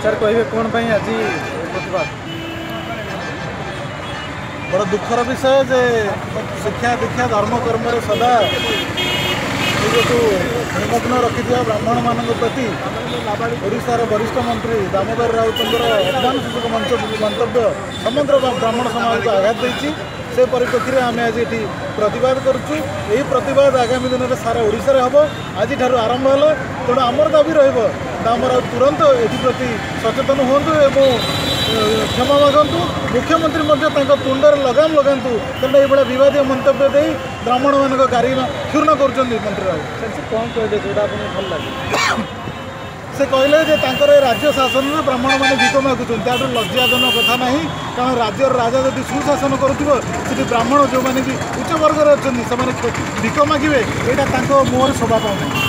Sir कहे कौन आज प्रतिवाद बड़ा दुखर विषय जे शिक्षा दीक्षा धर्म कर्म सदा निमग्न रखि ब्राह्मण मान प्रति ओडिशार वरिष्ठ मंत्री दामोदर राउतर अपमान सूचक मंतव्य समग्र ब्राह्मण समाज को आघात देती से परिप्रेक्षी में आम आज ये प्रतिवाद करुचु। यही प्रतिवाद आगामी दिन में सारा ओडिशा हम आज आरंभ है तेणु आमर दाबी रमर तुरंत एप्रति सचेतन हूँ और क्षमा मागंतु मुख्यमंत्री तुंडर लगाम लगातु कारण ये विवादीय मंतव्य दे ब्राह्मण मान गाड़ी क्षुर्ण कर मंत्री राउत कौन कहले जो भल लगे से कहले जे राज्य शासन में ब्राह्मण मैंने भिक मागुन ताठू लज्जाजनक कथा ना कारण राज्यर राजा जब सुशासन कर ब्राह्मण जो मैंने कि उच्च वर्ग अच्छा से भिक मागे यहाँ मुहर शोभा पाऊना।